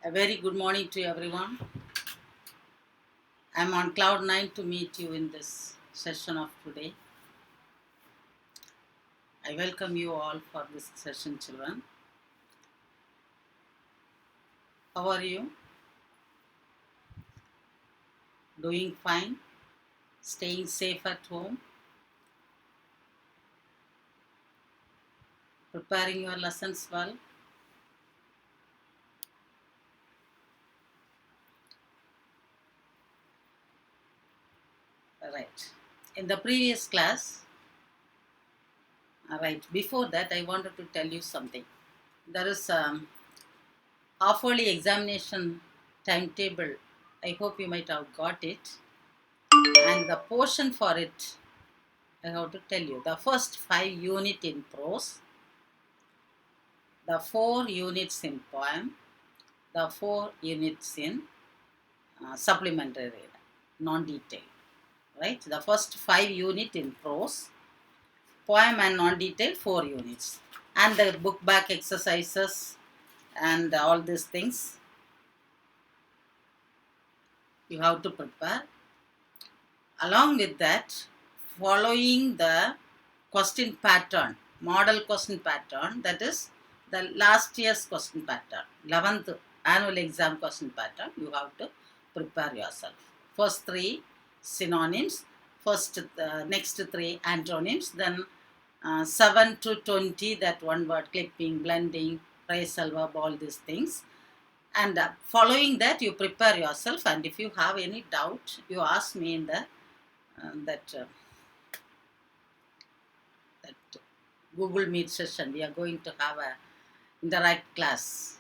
A very good morning to everyone. I'm on cloud 9 to meet you in this session of today. I welcome you all for this session, children. How are you? Doing fine? Staying safe at home? Preparing your lessons well? Right. In the previous class, before that, I wanted to tell you something. There is a half-yearly examination timetable. I hope you might have got it. And the portion for it, I have to tell you. The first 5 units in prose, the 4 units in poem, the 4 units in supplementary read, non-detailed. Right? The first 5 units in prose, poem and non-detailed 4 units. And the book back exercises and all these things you have to prepare. Along with that, following the question pattern, model question pattern, that is the last year's question pattern, 11th annual exam question pattern, you have to prepare yourself. First 3 synonyms, next 3 antonyms, then 7 to 20, that one word clipping, blending, phrasal verb, all these things. And following that, you prepare yourself, and if you have any doubt, you ask me in the that Google Meet session. We are going to have a interact class.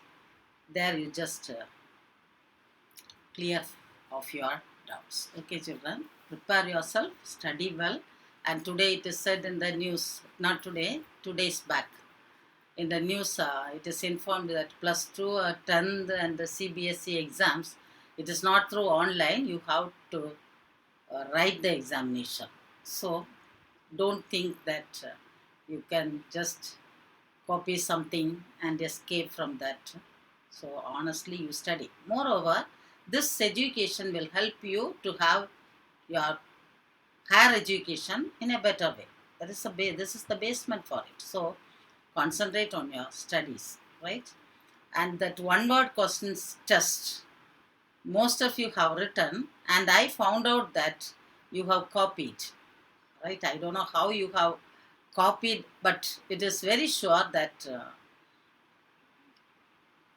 There you just clear of your doubts. Okay, children, prepare yourself, study well. And today it is said in the news, not today, 2 days back, in the news, it is informed that plus 2, 10th and the CBSE exams, it is not through online. You have to write the examination. So don't think that you can just copy something and escape from that. So honestly, you study. Moreover, this education will help you to have your higher education in a better way. That is this is the basement for it. So concentrate on your studies, right? And that one word questions test, most of you have written, and I found out that you have copied, right? I don't know how you have copied, but it is very sure that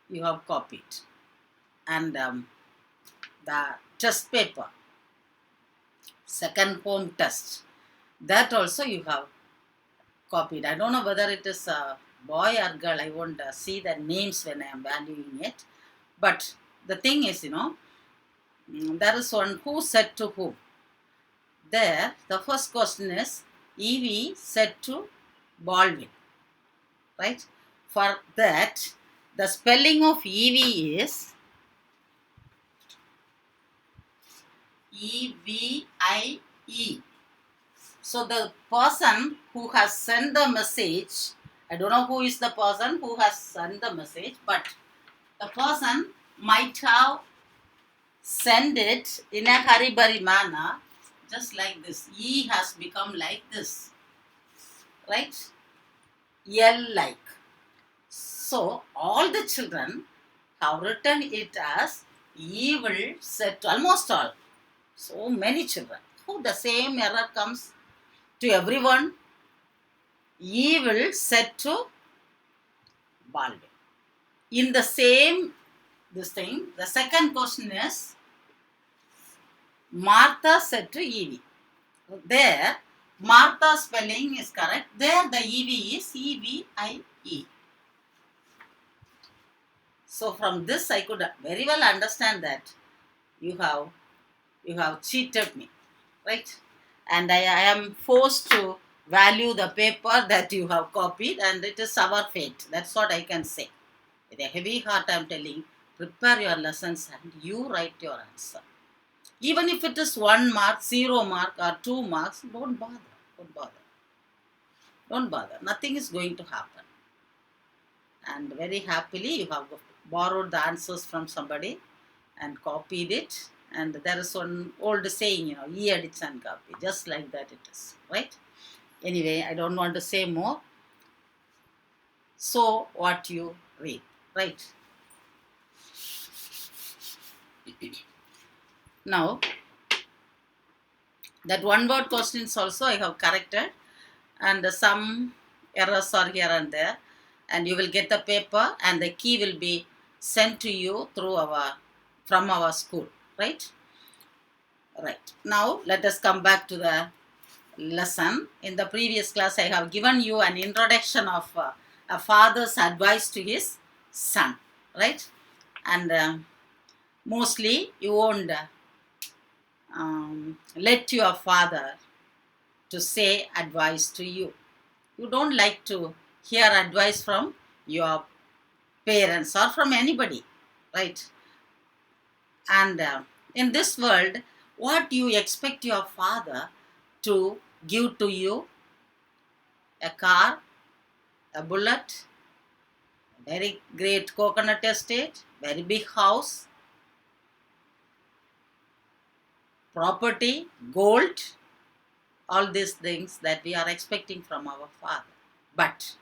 you have copied. And the test paper, second home test, that also you have copied. I don't know whether it is a boy or girl. I won't see the names when I am valuing it. But the thing is, there is one who said to whom. There, the first question is Evie said to Baldwin, right? For that, the spelling of Evie is Evie. So the person who has sent the message, I don't know who is the person who has sent the message, but the person might have sent it in a hurry-burry manner, just like this. E has become like this, right? L like. So all the children have written it as evil said to almost all. So many children. Oh, the same error comes to everyone. Evil said to Baldwin. In the same this thing, the second question is Martha said to Evie. There, Martha spelling is correct. There, the Evie is Evie. So from this, I could very well understand that you have cheated me, right? And I am forced to value the paper that you have copied, and it is our fate. That's what I can say. With a heavy heart, I am telling, prepare your lessons and you write your answer. Even if it is 1 mark, 0 mark, or 2 marks, don't bother. Don't bother. Don't bother. Nothing is going to happen. And very happily, you have borrowed the answers from somebody and copied it. And there is one old saying, e-edits and copy. Just like that it is, right? Anyway, I don't want to say more. So what you read, right? Now, that one word questions also I have corrected, and some errors are here and there, and you will get the paper and the key will be sent to you from our school, right? Right. Now, let us come back to the lesson. In the previous class, I have given you an introduction of a father's advice to his son, right? And mostly you won't let your father to say advice to you. You don't like to hear advice from your parents or from anybody, right? And in this world, what you expect your father to give to you? A car, a bullet, a very great coconut estate, very big house, property, gold, all these things that we are expecting from our father. But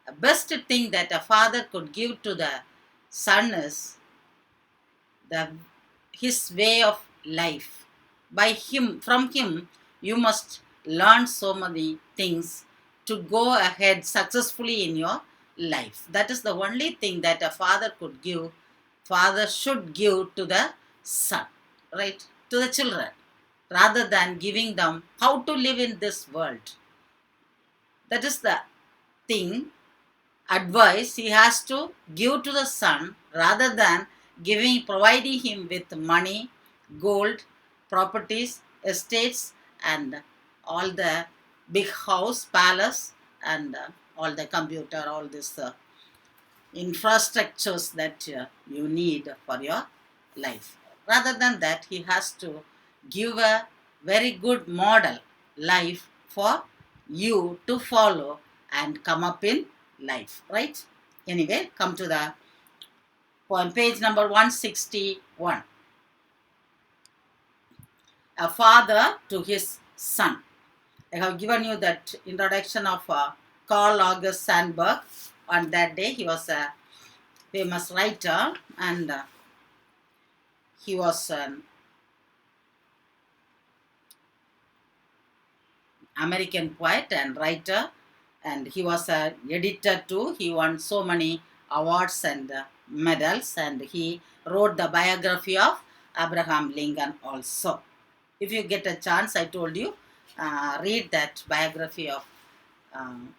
the best thing that a father could give to the son is the his way of life. From him, you must learn so many things to go ahead successfully in your life. That is the only thing that a father could give, father should give to the son, right? To the children, rather than giving them how to live in this world. That is the thing, advice he has to give to the son, rather than providing him with money, gold, properties, estates, and all the big house, palace, and all the computer, all this infrastructures that you need for your life. Rather than that, he has to give a very good model life for you to follow and come up in life, right? Anyway, come to the poem, page number 161. A father to his son. I have given you that introduction of Carl August Sandburg. On that day, he was a famous writer, and he was an American poet and writer, and he was an editor too. He won so many awards and medals, and he wrote the biography of Abraham Lincoln also. If you get a chance, I told you, read that biography of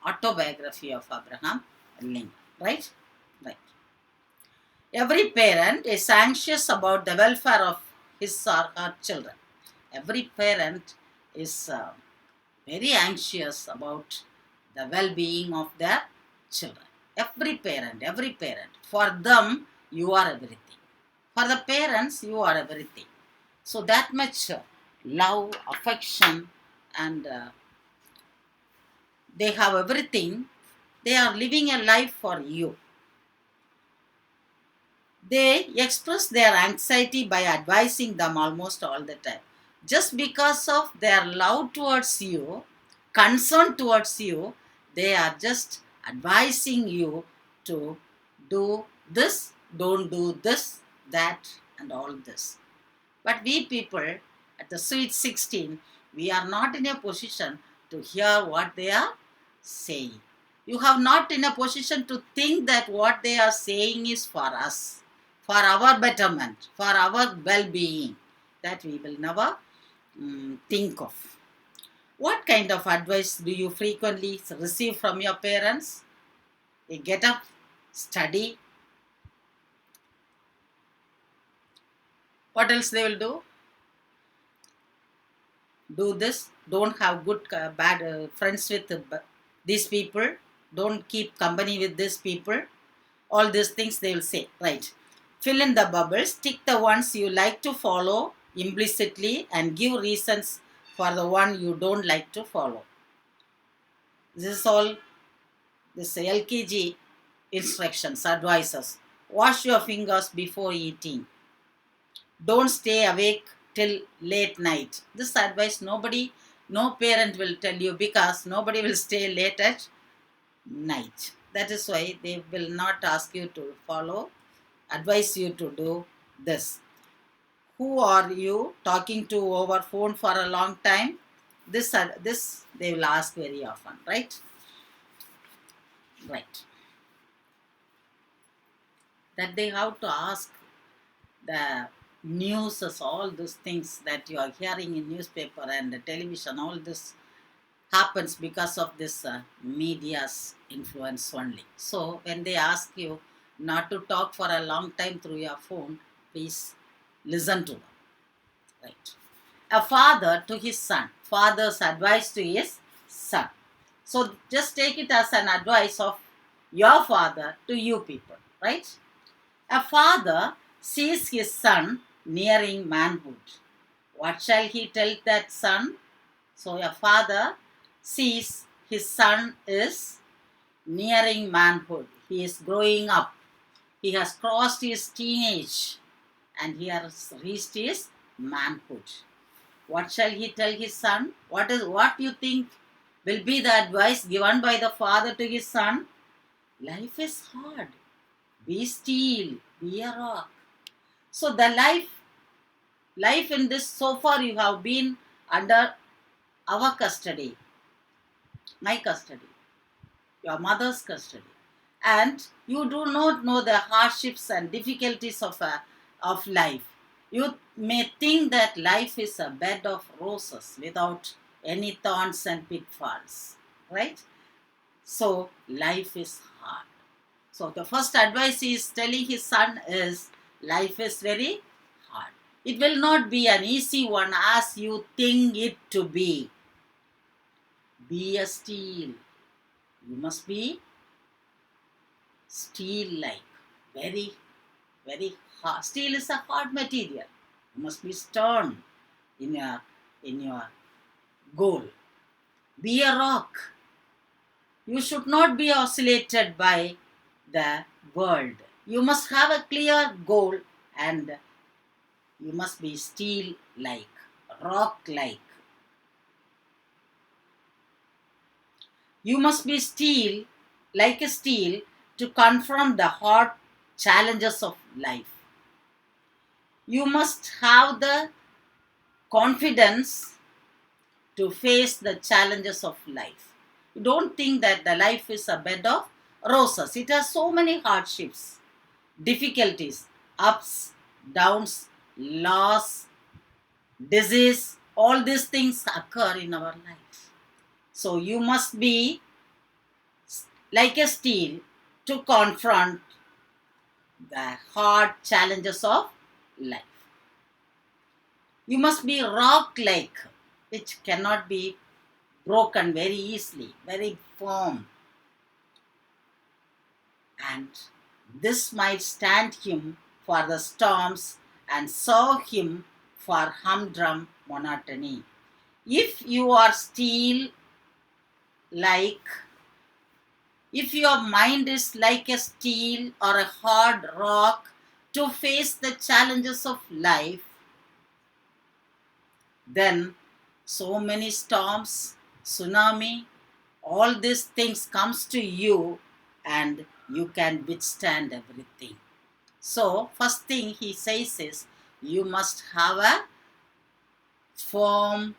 autobiography of Abraham Lincoln, right? Right. Every parent is anxious about the welfare of his or her children. Every parent is very anxious about the well-being of their children. Every parent. For them, you are everything. For the parents, you are everything. So that much love, affection, and they have everything. They are living a life for you. They express their anxiety by advising them almost all the time. Just because of their love towards you, concern towards you, they are just advising you to do this, don't do this, that, and all this. But we people at the sweet 16, we are not in a position to hear what they are saying. You have not in a position to think that what they are saying is for us, for our betterment, for our well-being. That we will never think of. What kind of advice do you frequently receive from your parents? They get up, study. What else they will do? Do this. Don't have good, bad friends with these people. Don't keep company with these people. All these things they will say, right? Fill in the bubbles. Tick the ones you like to follow implicitly and give reasons for the one you don't like to follow. This is all this LKG instructions, advices. Wash your fingers before eating. Don't stay awake till late night. This advice no parent will tell you, because nobody will stay late at night. That is why they will not ask you to advise you to do this. Who are you talking to over phone for a long time? This they will ask very often, right? Right. That they have to ask the news, all those things that you are hearing in newspaper and the television, all this happens because of this media's influence only. So when they ask you not to talk for a long time through your phone, please listen to them. Right. A father to his son. Father's advice to his son. So just take it as an advice of your father to you people. Right. A father sees his son nearing manhood. What shall he tell that son? So a father sees his son is nearing manhood. He is growing up. He has crossed his teenage and he has reached his manhood. What shall he tell his son? What you think will be the advice given by the father to his son? Life is hard. Be still. Be a rock. So the life in this, so far you have been under our custody, my custody, your mother's custody, and you do not know the hardships and difficulties of life. You may think that life is a bed of roses without any thorns and pitfalls, right? So life is hard. So the first advice he is telling his son is, life is very hard. It will not be an easy one as you think it to be. Be a steel. You must be steel-like. Very, very hard. Steel is a hard material. You must be stern in your goal. Be a rock. You should not be oscillated by the world. You must have a clear goal and you must be steel-like, rock-like. You must be steel, like a steel, to confront the hard challenges of life. You must have the confidence to face the challenges of life. You don't think that the life is a bed of roses. It has so many hardships, difficulties, ups, downs, loss, disease. All these things occur in our life. So you must be like a steel to confront the hard challenges of life. You must be rock-like, which cannot be broken very easily, very firm. And this might stand him for the storms and serve him for humdrum monotony. If you are steel like, if your mind is like a steel or a hard rock to face the challenges of life, then so many storms, tsunami, all these things comes to you and you can withstand everything. So first thing he says is, you must have a firm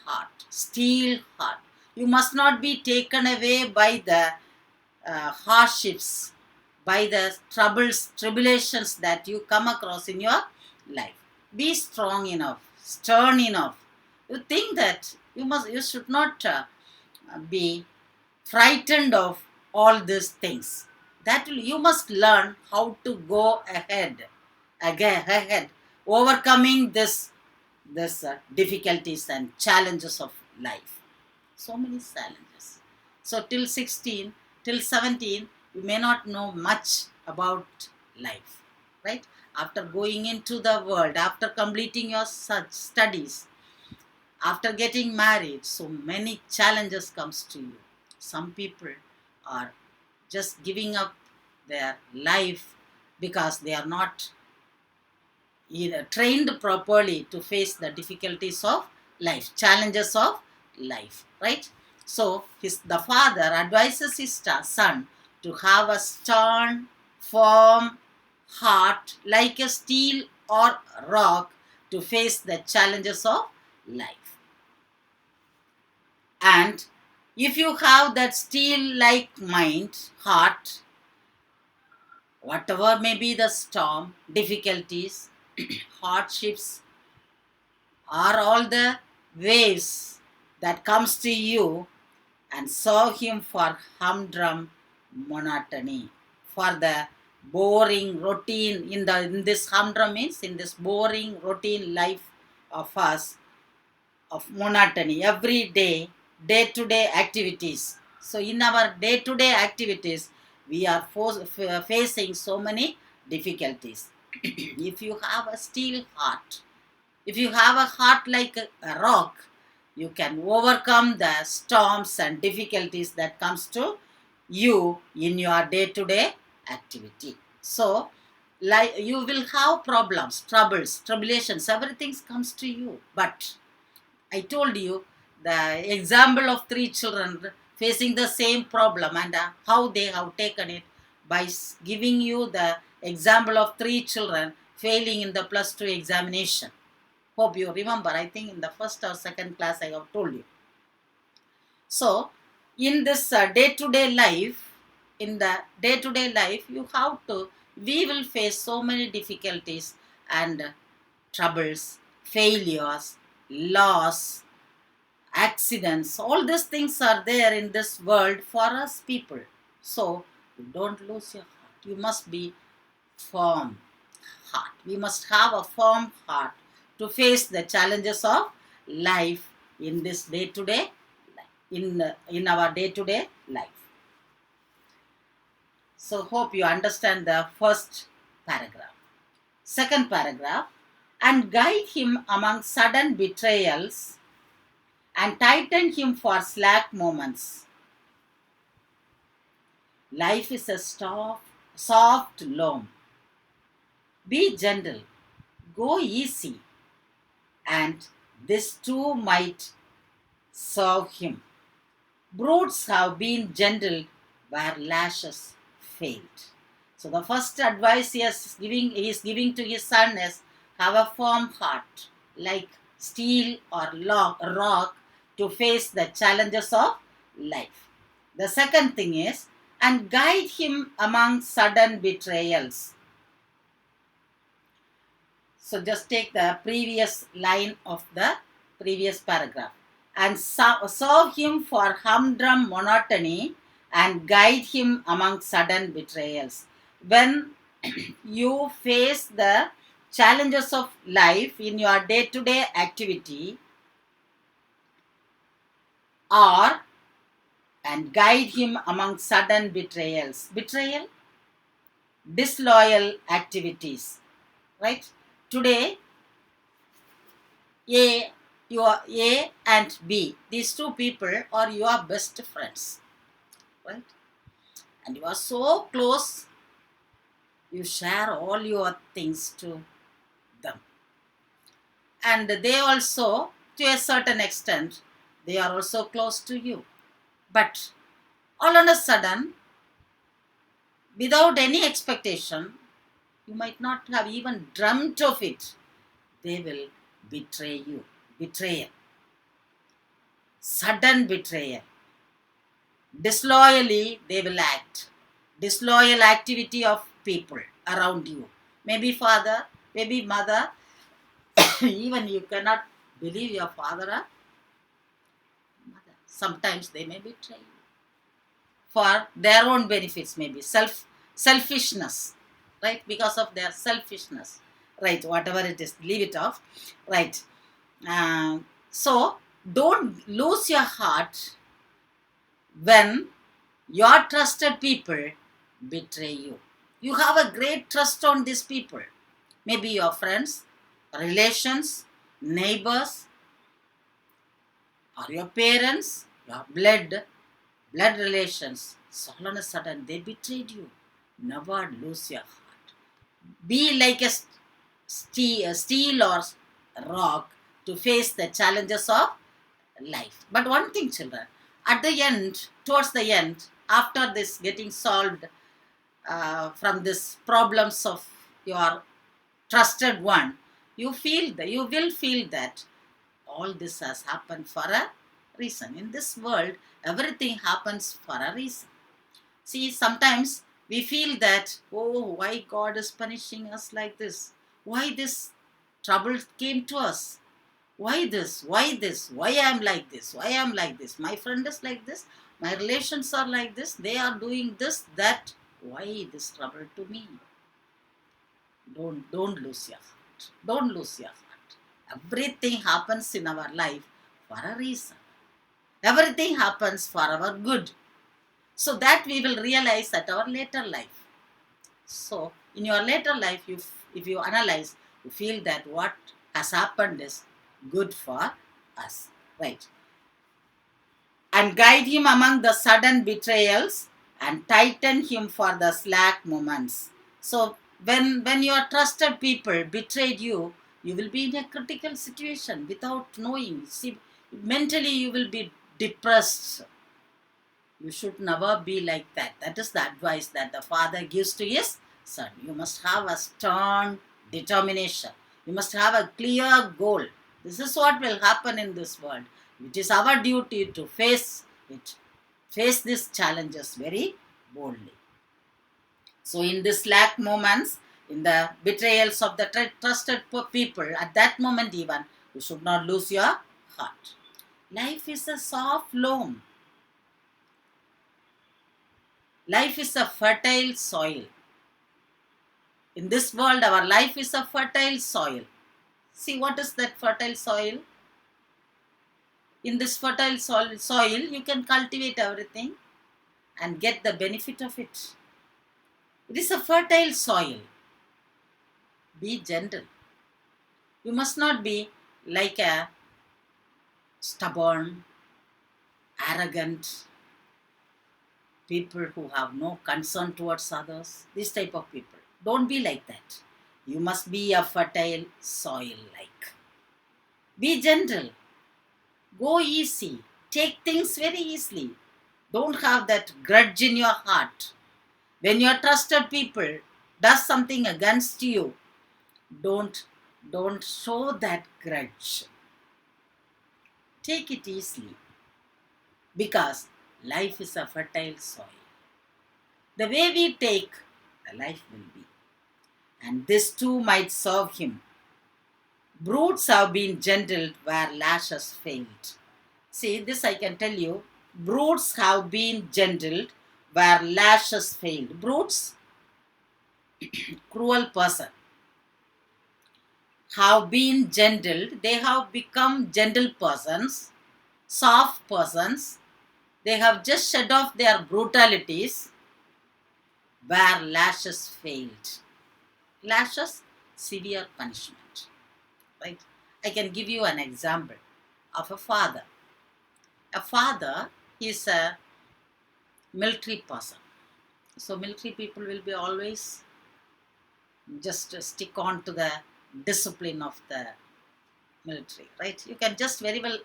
heart, steel heart. You must not be taken away by the hardships, by the troubles, tribulations that you come across in your life. Be strong enough, stern enough. You think that you should not be frightened of all these things. You must learn how to go ahead, overcoming this difficulties and challenges of life. So many challenges. So till 16, till 17, you may not know much about life, right? After going into the world, after completing your such studies, after getting married, so many challenges comes to you. Some people are just giving up their life because they are not trained properly to face the difficulties of life, challenges of life, right? So the father advises his son to have a stern, firm heart like a steel or rock to face the challenges of life. And if you have that steel like mind, heart, whatever may be the storm, difficulties, hardships, are all the waves that comes to you, and serve him for humdrum monotony, for the boring routine in this humdrum means in this boring routine life of us, of monotony, every day to day activities. So in our day to day activities we are facing so many difficulties. If you have a steel heart, if you have a heart like a rock, you can overcome the storms and difficulties that comes to you in your day-to-day activity. So, like you will have problems, troubles, tribulations, everything comes to you. But I told you the example of three children facing the same problem and how they have taken it by giving you the example of three children failing in the plus 2 examination. Hope you remember. I think in the first or second class I have told you. So, in this day-to-day life, in the day-to-day life, you have to, we will face so many difficulties and troubles, failures, loss, accidents. All these things are there in this world for us people. So, don't lose your heart. You must be firm heart. We must have a firm heart to face the challenges of life in this day-to-day, in our day-to-day life. So hope you understand the first paragraph. Second paragraph, and guide him among sudden betrayals and tighten him for slack moments. Life is a soft loam. Be gentle, go easy, and this too might serve him. Brutes have been gentle where lashes failed. So the first advice he is giving to his son is have a firm heart like steel or rock to face the challenges of life. The second thing is, and guide him among sudden betrayals. So just take the previous line of the previous paragraph. And serve him for humdrum monotony and guide him among sudden betrayals. When you face the challenges of life in your day-to-day activity, or and guide him among sudden betrayals. Betrayal, disloyal activities, right? Today, A and B, these two people are your best friends, right? And you are so close, you share all your things to them. And they also, to a certain extent, they are also close to you. But all on a sudden, without any expectation, you might not have even dreamt of it, they will betray you. Betrayal. Sudden betrayal. Disloyally they will act. Disloyal activity of people around you. Maybe father, maybe mother. Even you cannot believe your father or mother. Sometimes they may betray you for their own benefits, maybe selfishness, right? Because of their selfishness, right? Whatever it is, leave it off, right? So don't lose your heart when your trusted people betray you. You have a great trust on these people. Maybe your friends, relations, neighbors, or your parents, your blood relations. So all of a sudden they betrayed you. Never lose your heart. Be like a steel or rock to face the challenges of life. But one thing, children, at the end, towards the end, after this getting solved from this problems of your trusted one, you will feel that all this has happened for a reason. In this world, everything happens for a reason. See, sometimes we feel that, oh, why God is punishing us like this? Why this trouble came to us? Why this? Why this? Why I am like this? Why I am like this? My friend is like this. My relations are like this. They are doing this, that. Why this trouble to me? Don't lose your heart. Don't lose your heart. Everything happens in our life for a reason. Everything happens for our good. So that we will realize at our later life. So in your later life, if you analyze, you feel that what has happened is good for us. Right. And guide him among the sudden betrayals and tighten him for the slack moments. So when your trusted people betrayed you, you will be in a critical situation without knowing. See, mentally you will be depressed. You should never be like that. That is the advice that the father gives to his son. You must have a stern determination. You must have a clear goal. This is what will happen in this world. It is our duty to face it. Face these challenges very boldly. So in these lack moments, in the betrayals of the trusted people, at that moment even, you should not lose your heart. Life is a soft loam. Life is a fertile soil. In this world, our life is a fertile soil. See, what is that fertile soil? In this fertile soil, you can cultivate everything and get the benefit of it. It is a fertile soil. Be gentle. You must not be like a stubborn, arrogant people who have no concern towards others. This type of people. Don't be like that. You must be a fertile soil like. Be gentle. Go easy. Take things very easily. Don't have that grudge in your heart. When your trusted people does something against you, don't show that grudge. Take it easily. Because life is a fertile soil. The way we take, the life will be. And this too might serve him. Brutes have been gentled where lashes failed. See, this I can tell you. Brutes have been gentled where lashes failed. Brutes, cruel person, have been gentled. They have become gentle persons, soft persons. They have just shed off their brutalities where lashes failed. Lashes, severe punishment. Right? I can give you an example of a father. A father is a military person. So military people will be always just stick on to the discipline of the military, right? You can just very well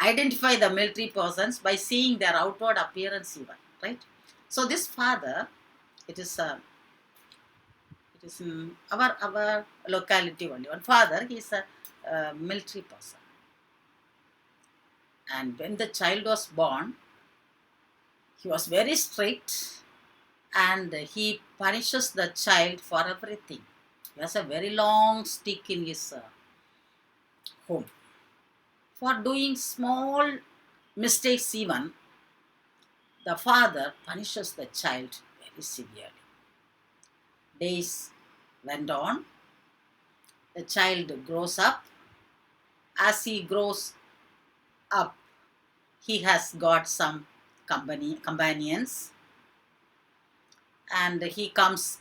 identify the military persons by seeing their outward appearance even, right? So this father, it is in our locality only. One father, he is a military person. And when the child was born, he was very strict and he punishes the child for everything. He has a very long stick in his home. For doing small mistakes even, the father punishes the child very severely. Days went on. The child grows up. As he grows up, he has got some companions. And he comes,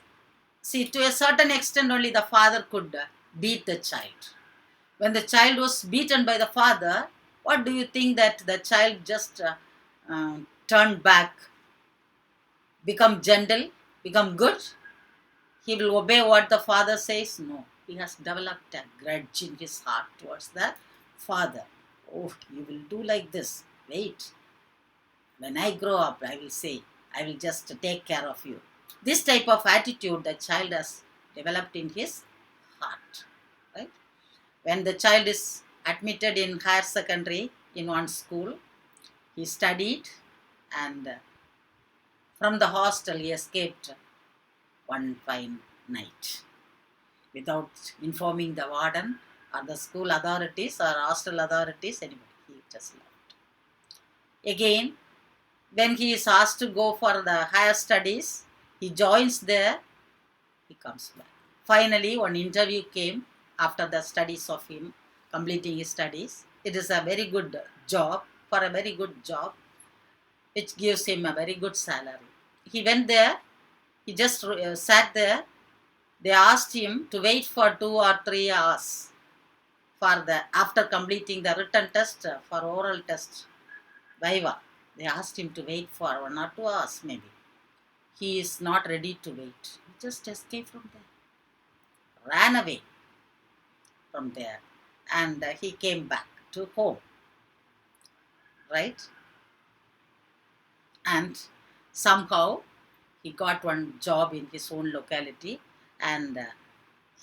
see, to a certain extent only the father could beat the child. When the child was beaten by the father, what do you think that the child just turned back, become gentle, become good? he will obey what the father says? No. He has developed a grudge in his heart towards the father. Oh, you will do like this. Wait. When I grow up, I will say, I will just take care of you. This type of attitude the child has developed in his heart. Right? When the child is admitted in higher secondary in one school, he studied, and from the hostel he escaped one fine night without informing the warden or the school authorities or hostel authorities, anybody. He just left. Again, when he is asked to go for the higher studies, he joins there, he comes back. Finally, one interview came after the studies of him, completing his studies. It is a very good job, for a very good job, which gives him a very good salary. He went there, he just sat there. They asked him to wait for 2 or 3 hours for the after completing the written test, for oral test, viva. They asked him to wait for 1 or 2 hours maybe. He is not ready to wait. He just escaped from there, ran away from there, and he came back to home, right? And somehow he got one job in his own locality, and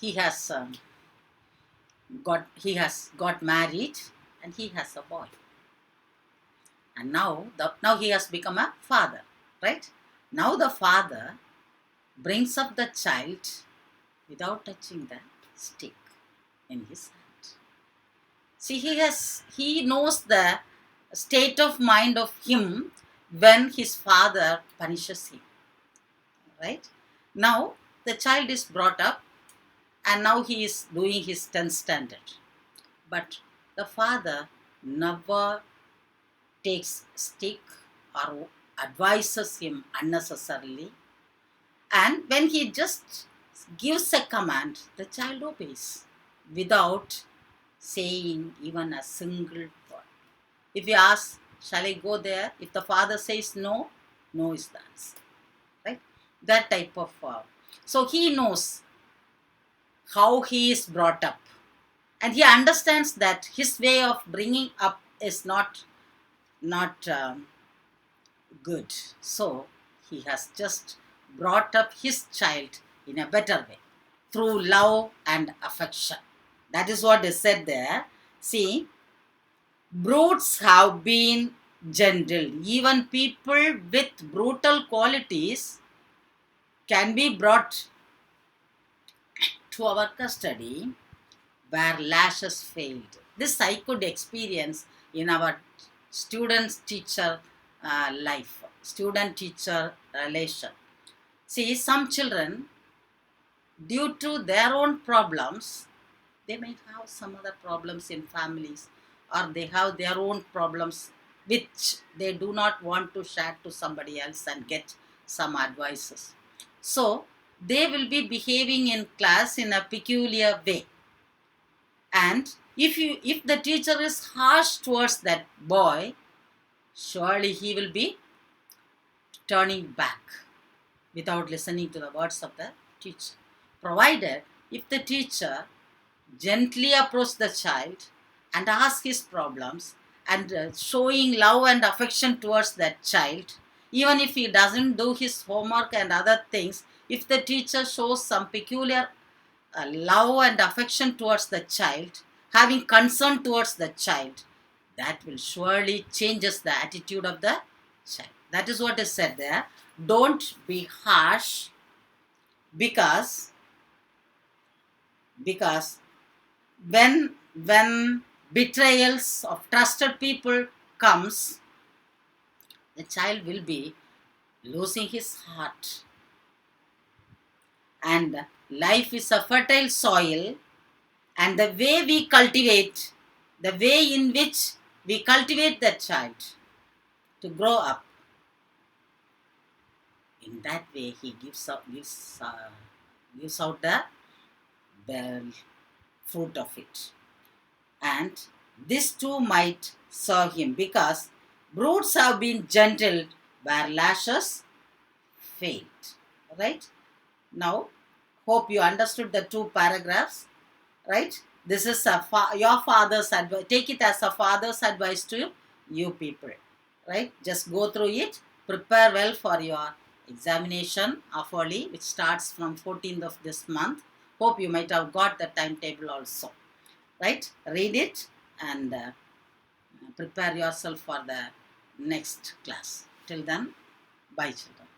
he has got married, and he has a boy. And now he has become a father, right? Now the father brings up the child without touching the stick in his hand. See, he knows the state of mind of him when his father punishes him, right? Now the child is brought up, and now he is doing his 10th standard. But the father never takes stick or advises him unnecessarily. And when he just gives a command, the child obeys without saying even a single word. If you ask, shall I go there? If the father says no, no is the answer. Right? That type of. So he knows how he is brought up. And he understands that his way of bringing up is not good. So he has just brought up his child in a better way through love and affection. That is what is said there. See, brutes have been gentle. Even people with brutal qualities can be brought to our custody where lashes failed. This I could experience in our student-teacher life, student-teacher relation. See, some children, due to their own problems, they may have some other problems in families, or they have their own problems which they do not want to share to somebody else and get some advices. So, they will be behaving in class in a peculiar way. And if the teacher is harsh towards that boy, surely he will be turning back without listening to the words of the teacher. Provided if the teacher gently approach the child and ask his problems, and showing love and affection towards that child, even if he doesn't do his homework and other things, if the teacher shows some peculiar love and affection towards the child, having concern towards the child, that will surely changes the attitude of the child. That is what is said there. Don't be harsh, because when betrayals of trusted people comes, the child will be losing his heart. And life is a fertile soil, and the way in which we cultivate the child to grow up, in that way he gives out the fruit of it. And this too might serve him, because brutes have been gentled where lashes failed. Right? Now, Hope you understood the two paragraphs, right? This is your father's advice. Take it as a father's advice to you people, right? Just go through it. Prepare well for your examination of early, which starts from 14th of this month. Hope you might have got the timetable also, right? Read it and prepare yourself for the next class. Till then, bye children.